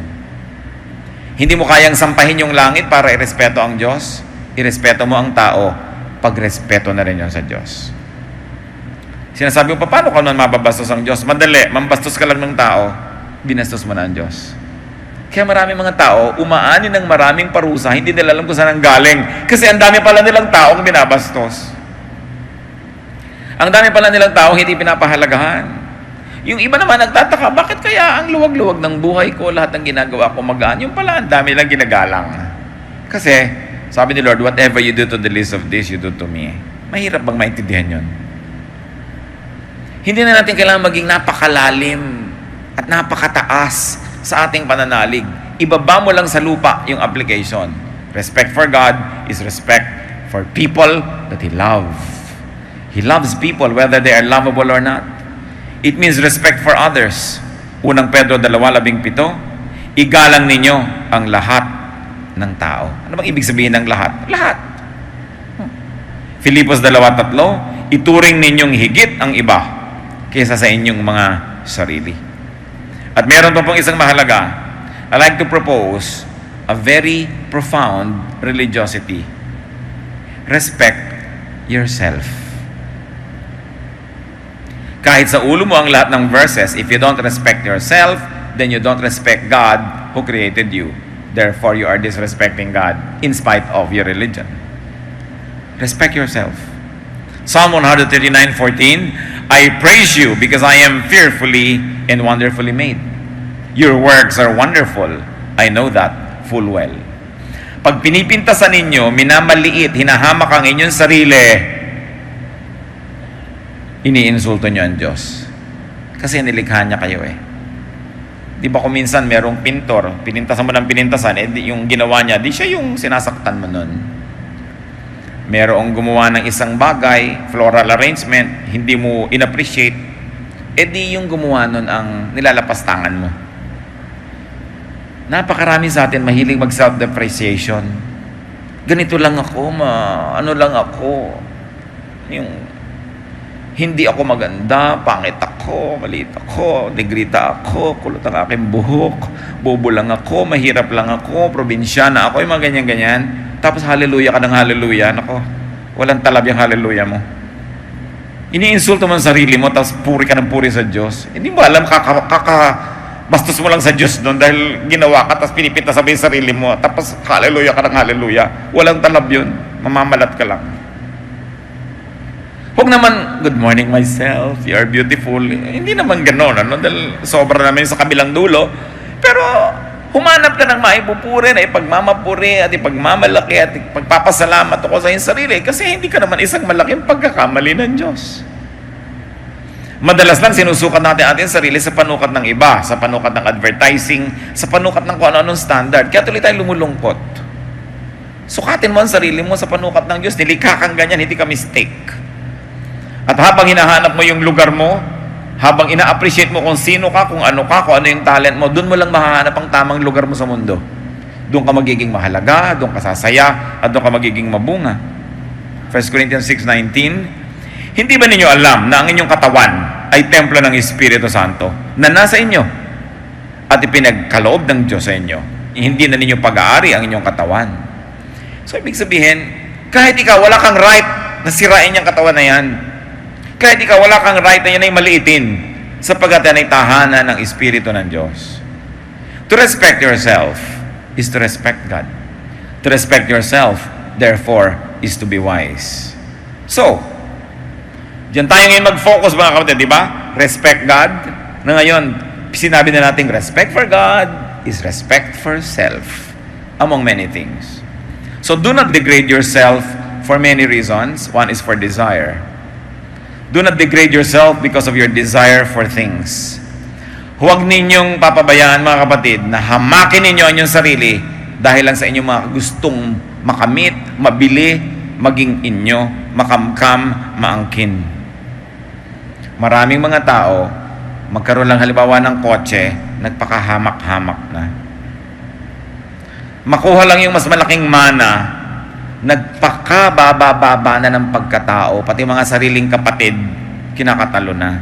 Hindi mo kayang sampahin yung langit para irespeto ang Diyos. Irespeto mo ang tao, pagrespeto na rin yun sa Diyos. Sinasabi mo, paano ka nun mababastos ang Diyos? Madali, mambastos ka lang ng tao, binastos mo na ang Diyos. Kaya maraming mga tao, umaani ng maraming parusa, hindi nila alam kung saan ang galing. Kasi ang dami pala nilang taong binabastos. Ang dami pala nilang taong hindi pinapahalagahan. Yung iba naman nagtataka, bakit kaya ang luwag-luwag ng buhay ko, lahat ng ginagawa ko magaan? Yung pala, ang dami lang ginagalang. Kasi, sabi ni Lord, whatever you do to the least of this, you do to me. Mahirap bang maintindihan yun? Hindi na natin kailangan maging napakalalim At napakataas sa ating pananalig. Ibaba mo lang sa lupa yung application. Respect for God is respect for people that He loves. He loves people whether they are lovable or not. It means respect for others. Unang Pedro 2:17, igalang ninyo ang lahat ng tao. Ano bang ibig sabihin ng lahat? Lahat. Filipos 2:3, ituring ninyong higit ang iba kaysa sa inyong mga sarili. At meron pa pong isang mahalaga. I like to propose a very profound religiosity. Respect yourself. Kahit sa ulo mo ang lahat ng verses, if you don't respect yourself, then you don't respect God who created you. Therefore, you are disrespecting God in spite of your religion. Respect yourself. Psalm 139:14, I praise you because I am fearfully and wonderfully made. Your works are wonderful. I know that full well. Pag pinipintasan ninyo, minamaliit, hinahamak ang inyong sarili, iniinsulto nyo ang Diyos. Kasi nilikha niya kayo eh. Di ba kung minsan merong pintor, pinintasan mo ng pinintasan, yung ginawa niya, di siya yung sinasaktan mo nun. Merong gumawa ng isang bagay, floral arrangement, hindi mo in-appreciate, di yung gumawa nun ang nilalapastangan mo. Napakarami sa atin mahilig mag self-depreciation. Ganito lang ako, ano lang ako. Yung hindi ako maganda, pangit ako, maliit ako, negrita ako, kulot ang aking buhok, bobo lang ako, mahirap lang ako, probinsyana ako, yung mga ganyan-ganyan. Tapos hallelujah ka ng hallelujah, nako, walang talab yung hallelujah mo. Iniinsulto mo ang sarili mo, tapos puri ka ng puri sa Diyos. Hindi mo alam, bastos mo lang sa Diyos doon dahil ginawa ka, tapos pinipinta sa sarili mo, tapos hallelujah ka ng hallelujah. Walang talab yun, mamamalat ka lang. Huwag naman, good morning myself, you are beautiful. Hindi naman gano'n, ano? Dahil sobra namin sa kabilang dulo. Pero humanap ka ng maipupuri, na ipagmamapuri, at ipagmamalaki, at ipagpapasalamat ako sa iyong sarili. Kasi hindi ka naman isang malaking pagkakamali ng Diyos. Madalas lang sinusukat natin ating sarili sa panukat ng iba, sa panukat ng advertising, sa panukat ng kung ano-anong standard. Kaya tuloy tayong lumulungkot. Sukatin mo ang sarili mo sa panukat ng Diyos. Nilikha kang ganyan, hindi ka mistake. At habang hinahanap mo yung lugar mo, habang ina-appreciate mo kung sino ka, kung ano yung talent mo, doon mo lang mahahanap ang tamang lugar mo sa mundo. Doon ka magiging mahalaga, doon ka sasaya, at doon ka magiging mabunga. 1 Corinthians 6:19, hindi ba ninyo alam na ang inyong katawan ay templo ng Espiritu Santo na nasa inyo at ipinagkaloob ng Diyos sa inyo? Hindi na ninyo pag-aari ang inyong katawan. So, ibig sabihin, kahit ikaw, wala kang right na sirain yung katawan na yan. Kahit ikaw, wala kang right na yan ay maliitin sapagkat yan ay tahanan ng Espiritu ng Diyos. To respect yourself is to respect God. To respect yourself, therefore, is to be wise. So, diyan tayo ngayon mag-focus mga kapatid, di ba? Respect God. Na ngayon, sinabi na natin, respect for God is respect for self, among many things. So, do not degrade yourself for many reasons. One is for desire. Do not degrade yourself because of your desire for things. Huwag ninyong papabayaan mga kapatid na hamakin ninyo ang inyong sarili dahil lang sa inyong mga gustong makamit, mabili, maging inyo, makamkam, maangkin. Maraming mga tao, magkaroon lang halimbawa ng kotse, nagpakahamak-hamak na. Makuha lang yung mas malaking mana, nagpakababa-baba na ng pagkatao, pati mga sariling kapatid, kinakatalo na.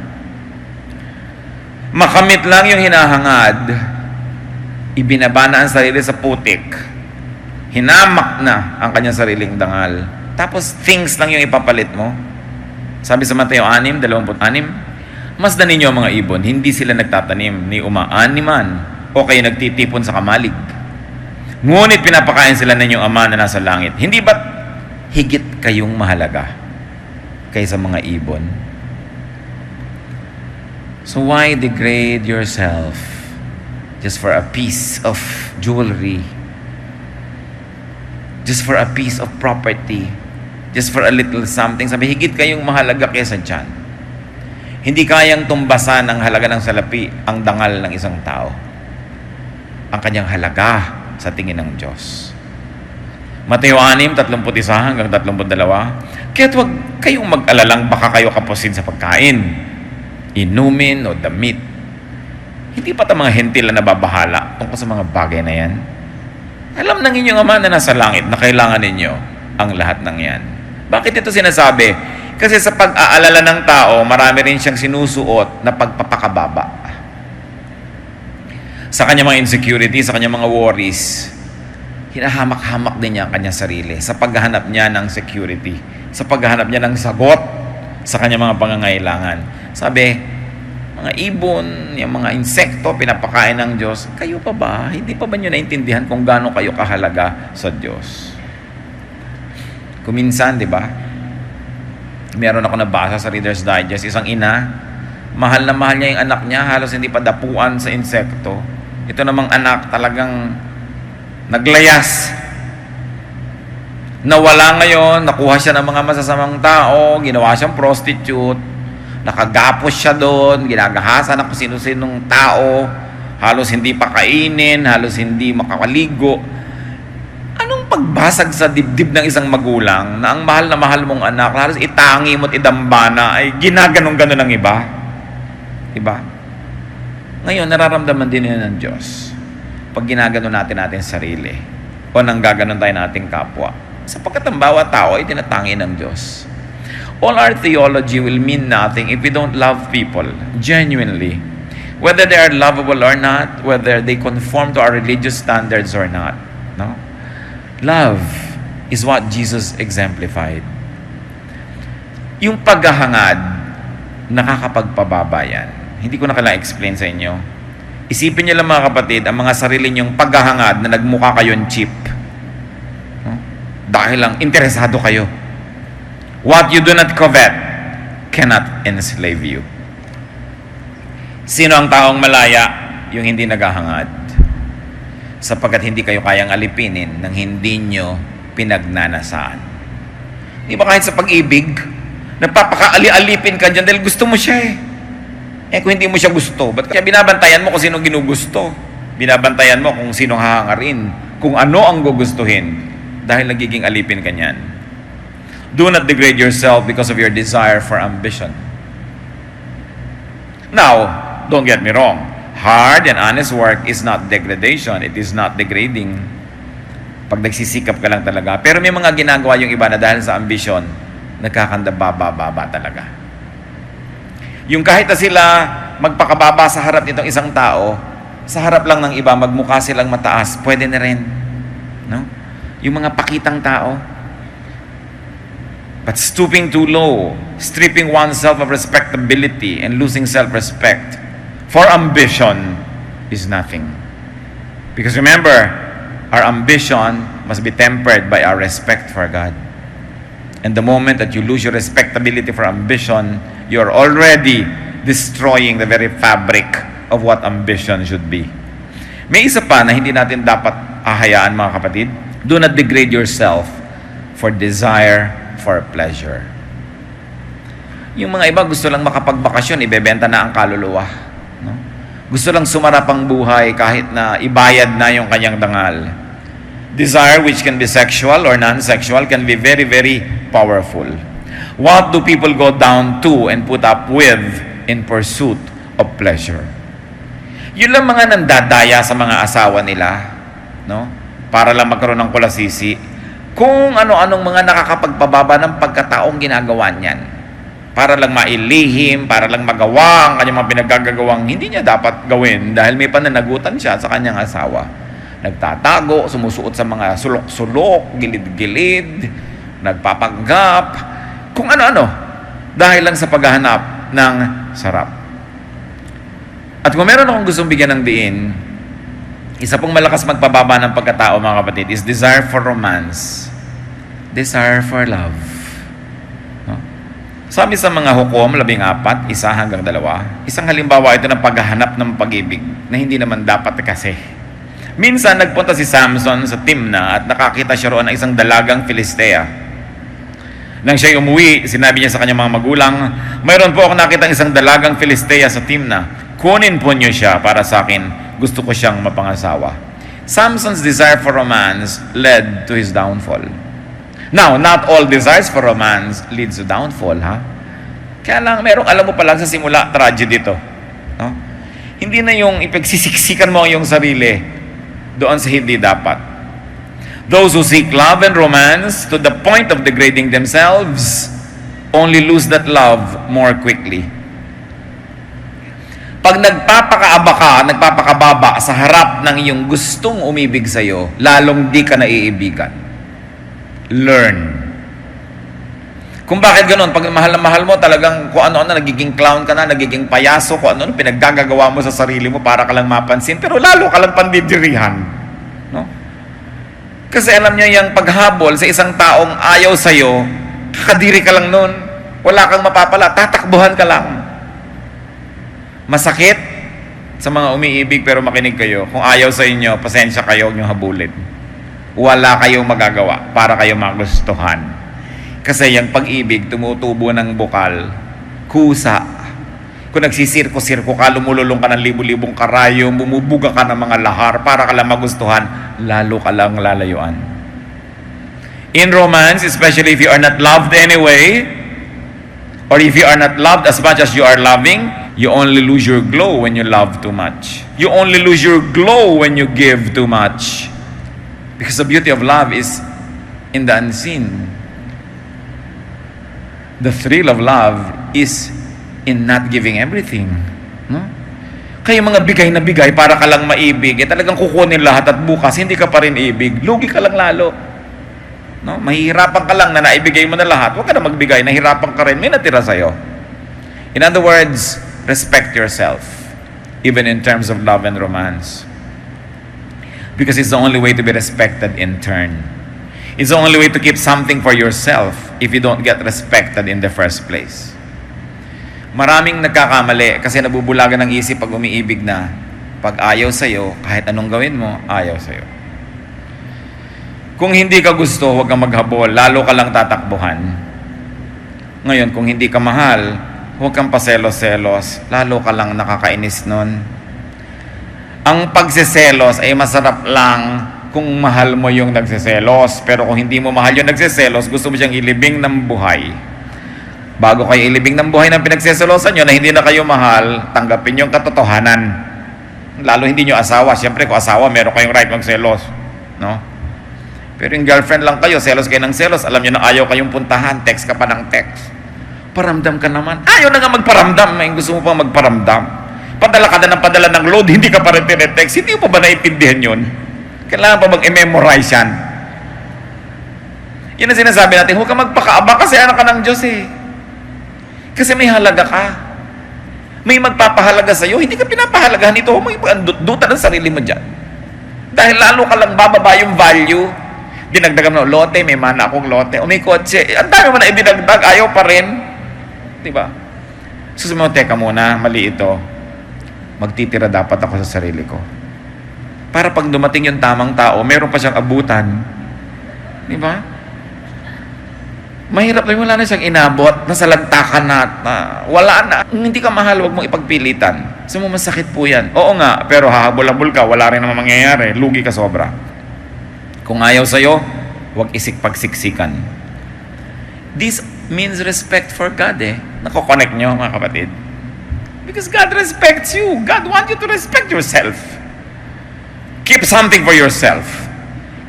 Makamit lang yung hinahangad, ibinaba na ang sarili sa putik, hinamak na ang kanyang sariling dangal. Tapos things lang yung ipapalit mo. Sabi sa Mateo 6:26, masdan ninyo ang mga ibon, hindi sila nagtatanim, ni umaaniman, o kayo nagtitipon sa kamalig. Ngunit pinapakain sila ng inyong Ama na nasa langit. Hindi ba't higit kayong mahalaga kaysa mga ibon? So why degrade yourself just for a piece of jewelry? Just for a piece of property? Just for a little something? Sabi, higit kayong mahalaga kaysa dyan. Hindi kayang tumbasan ang halaga ng salapi, ang dangal ng isang tao. Ang kanyang halaga sa tingin ng Diyos. Mateo 6:31 hanggang 32. Kaya't huwag kayong mag-alalang baka kayo kapusin sa pagkain, inumin o damit. Hindi pa mga hentil na nababahala tungkol sa mga bagay na yan. Alam ng inyong Ama na nasa langit na kailangan ninyo ang lahat ng yan. Bakit ito sinasabi? Kasi sa pag-aalala ng tao, marami rin siyang sinusuot na pagpapakababa. Sa kanyang mga insecurity, sa kanyang mga worries, hinahamak-hamak din niya ang kanyang sarili sa paghahanap niya ng security, sa paghahanap niya ng sagot sa kanyang mga pangangailangan. Sabi, mga ibon, yung mga insekto, pinapakain ng Diyos. Kayo pa ba? Hindi pa ba nyo naintindihan kung gaano kayo kahalaga sa Diyos? Kuminsan, di ba? Meron ako nabasa sa Reader's Digest, isang ina, mahal na mahal niya yung anak niya, halos hindi pa dapuan sa insekto. Ito namang anak talagang naglayas. Nawala ngayon, nakuha siya ng mga masasamang tao, ginawa siyang prostitute, nakagapos siya doon, ginagahasan na kung sino-sinong tao, halos hindi pa kainin, halos hindi makakaligo. Anong pagbasag sa dibdib ng isang magulang na ang mahal na mahal mong anak, halos itangi mo at idambana, ay ginaganong-ganon ng iba? Diba? Ngayon, nararamdaman din yun ng Diyos pag ginaganon natin sarili o nang gaganon tayo nating kapwa. Sapagkat ang bawat tao ay tinatangi ng Diyos. All our theology will mean nothing if we don't love people genuinely. Whether they are lovable or not, whether they conform to our religious standards or not. No? Love is what Jesus exemplified. Yung paghahangad, nakakapagpababa yan. Hindi ko na kailangan explain sa inyo. Isipin niyo lang mga kapatid, ang mga sarili niyong paghahangad na nagmukha kayong cheap. No? Dahil lang interesado kayo. What you do not covet cannot enslave you. Sino ang taong malaya? Yung hindi naghahangad. Sapagkat hindi kayo kayang alipinin ng hindi nyo pinagnanasaan. Di ba kahit sa pag-ibig, nagpapakaali-alipin ka dyan dahil gusto mo siya eh. Eh kung hindi mo siya gusto, ba't kaya binabantayan mo kung sino ginugusto? Binabantayan mo kung sino hahangarin, kung ano ang gugustuhin, dahil nagiging alipin ka niyan. Do not degrade yourself because of your desire for ambition. Now, don't get me wrong. Hard and honest work is not degradation. It is not degrading. Pag nagsisikap ka lang talaga. Pero may mga ginagawa yung iba na dahil sa ambisyon, nagkakandababa talaga. Yung kahit na sila magpakababa sa harap nitong isang tao, sa harap lang ng iba, magmukha silang mataas, pwede na rin. No? Yung mga pakitang tao. But stooping too low, stripping oneself of respectability and losing self-respect for ambition is nothing. Because remember, our ambition must be tempered by our respect for God. And the moment that you lose your respectability for ambition, you're already destroying the very fabric of what ambition should be. May isa pa na hindi natin dapat ahayaan mga kapatid. Do not degrade yourself for desire for pleasure. Yung mga iba gusto lang makapagbakasyon, ibebenta na ang kaluluwa. No? Gusto lang sumarap ang buhay kahit na ibayad na yung kanyang dangal. Desire, which can be sexual or non-sexual, can be very, very powerful. What do people go down to and put up with in pursuit of pleasure? Yun lang mga nandadaya sa mga asawa nila, no? Para lang magkaroon ng kulasisi. Kung ano-anong mga nakakapagpababa ng pagkataong ginagawa niyan. Para lang mailihim, para lang magawa ang kanyang mga pinagagawang hindi niya dapat gawin dahil may pananagutan siya sa kanyang asawa. Nagtatago, sumusuot sa mga sulok-sulok, gilid-gilid, nagpapanggap, kung ano-ano. Dahil lang sa paghahanap ng sarap. At kung meron akong gustong bigyan ng diin, isa pong malakas magpababa ng pagkatao mga kapatid is desire for romance. Desire for love. No? Sabi sa mga hukom, 14, 1 hanggang 2, isang halimbawa ito ng paghahanap ng pag-ibig na hindi naman dapat kasi. Minsan nagpunta si Samson sa Timna at nakakita siya roon ng isang dalagang Filistea. Nang siya'y umuwi, sinabi niya sa kanyang mga magulang, mayroon po ako nakitang isang dalagang Filistea sa Timna. Kunin po niyo siya para sa akin. Gusto ko siyang mapangasawa. Samson's desire for romance led to his downfall. Now, not all desires for romance leads to downfall, ha? Kaya lang, alam mo pa lang sa simula, tragedy ito. No? Hindi na yung ipagsisiksikan mo ang iyong sarili doon sa hindi dapat. Those who seek love and romance to the point of degrading themselves only lose that love more quickly. Pag nagpapakaaba ka, nagpapakababa sa harap ng iyong gustong umibig sa iyo, lalong di ka naiibigan. Learn. Kung bakit ganun, pag mahal na mahal mo, talagang kung ano-ano, nagiging clown ka na, nagiging payaso, kung ano-ano, pinaggagawa mo sa sarili mo para ka lang mapansin, pero lalo ka lang pandidirihan. No? Kasi alam niya yung paghabol sa isang taong ayaw sa'yo, kakadiri ka lang nun, wala kang mapapala, tatakbuhan ka lang. Masakit sa mga umiibig pero makinig kayo. Kung ayaw sa inyo, pasensya kayo, huwag niyong habulin. Wala kayong magagawa para kayo magustuhan. Kasi yung pag-ibig, tumutubo ng bukal, kusa. Kung nagsisirko-sirko ka, lumululong ka ng libu-libong karayom, bumubuga ka ng mga lahar para ka lang magustuhan, lalo ka lang lalayuan. In romance, especially if you are not loved anyway, or if you are not loved as much as you are loving, you only lose your glow when you love too much. You only lose your glow when you give too much. Because the beauty of love is in the unseen. The thrill of love is in not giving everything. No? Kaya mga bigay na bigay para ka lang maibig, talagang kukunin lahat at bukas hindi ka pa rin ibig, lugi ka lang lalo. No? Mahihirapan ka lang na naibigay mo na lahat, huwag ka na magbigay, nahirapan ka rin, may natira sa'yo. In other words, respect yourself, even in terms of love and romance. Because it's the only way to be respected in turn. It's the only way to keep something for yourself if you don't get respected in the first place. Maraming nagkakamali kasi nabubulagan ng isip pag umiibig na. Pag ayaw sa'yo, kahit anong gawin mo, ayaw sa'yo. Kung hindi ka gusto, huwag kang maghabol, lalo ka lang tatakbuhan. Ngayon, kung hindi ka mahal, huwag kang paselos-selos, lalo ka lang nakakainis nun. Ang pagseselos ay masarap lang kung mahal mo yung nagseselos. Pero kung hindi mo mahal yung nagseselos, gusto mo siyang ilibing ng buhay. Bago kayo ilibing ng buhay ng pinagseselosan nyo na hindi na kayo mahal, tanggapin yung katotohanan. Lalo hindi nyo asawa. Siyempre, kung asawa, meron kayong right magselos. No? Pero yung girlfriend lang kayo, selos kayo ng selos, alam nyo na ayaw kayong puntahan, text ka pa ng text. Paramdam ka naman. Ayaw na nga magparamdam. May gusto mo pang magparamdam. Padala ka na ng padala ng load, hindi ka pa rin tinetext. Hindi mo pa ba naiintindihan yun? Kailangan pa mag-memorize yan. Yan ang sinasabi natin, huwag ka magpakaaba kasi anak ka ng Diyos eh. Kasi may halaga ka. May magpapahalaga sa'yo, hindi ka pinapahalagahan ito. May duta ng sarili mo dyan. Dahil lalo ka lang bababa yung value. Dinagdagan mo, lote, may mana akong lote. O may kotse, ang dami mo na ibinagdag, ayaw pa rin. Diba? Susunod mo, teka muna, mali ito. Magtitira dapat ako sa sarili ko. Para pag dumating yung tamang tao, meron pa siyang abutan. Diba? Mahirap na wala na siyang inabot, nasalagtakan na, wala na. Hindi ka mahal, huwag mong ipagpilitan. So, masakit po yan. Oo nga, pero hahabol-habol ka, wala rin naman mangyayari. Lugi ka sobra. Kung ayaw sa'yo, huwag isik-pagsiksikan. This means respect for God eh. Nako-connect nyo, mga kapatid. Because God respects you. God wants you to respect yourself. Keep something for yourself.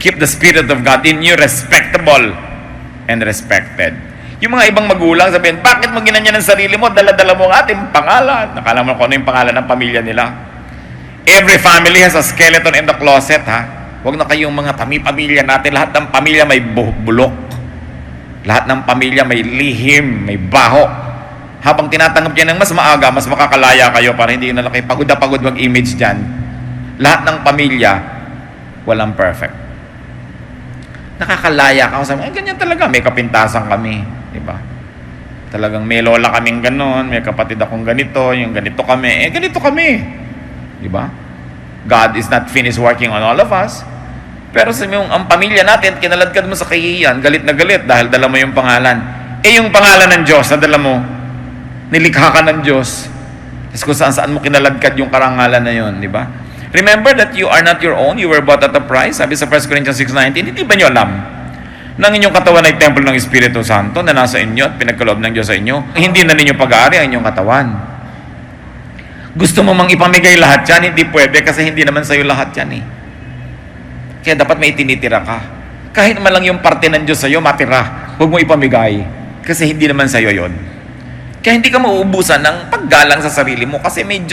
Keep the Spirit of God in you respectable and respected. Yung mga ibang magulang sabihin, bakit mo ginanyan ang sarili mo? Dala-dala mo ang ating pangalan. Nakala mo kung ano yung pangalan ng pamilya nila. Every family has a skeleton in the closet, ha? Huwag na kayong mga pamilya natin. Lahat ng pamilya may bulok. Lahat ng pamilya may lihim, may baho. Habang tinatanggap niya ng mas maaga, mas makakalaya kayo para hindi na lang kayo pagod na pagod mag-image dyan. Lahat ng pamilya, walang perfect. Nakakalaya ka. Sabi, ganyan talaga. May kapintasan kami. Diba? Talagang may lola kaming ganon, may kapatid akong ganito, yung ganito kami. Ganito kami. Diba? God is not finished working on all of us. Pero sa ang pamilya natin, kinaladkad mo sa kahihiyan, galit na galit dahil dala mo yung pangalan. Eh yung pangalan ng Diyos, nadala mo, nilikha ka ng Diyos. Tapos kung saan mo kinaladkad yung karangalan na yun, di ba? Remember that you are not your own, you were bought at a price. Sabi sa 1 Corinthians 6:19, hindi ba nyo alam na ang inyong katawan ay templo ng Espiritu Santo na nasa inyo at pinagkaloob ng Diyos sa inyo? Hindi na ninyo pag-aari ang inyong katawan. Gusto mo mang ipamigay lahat yan, hindi pwede kasi hindi naman sa'yo lahat yan eh. Kaya dapat may itinitira ka. Kahit man lang yung parte ng Diyos sa'yo, matira. Huwag mo ipamigay. Kasi hindi naman sa'yo yon. Kaya hindi ka mauubusan ng paggalang sa sarili mo kasi may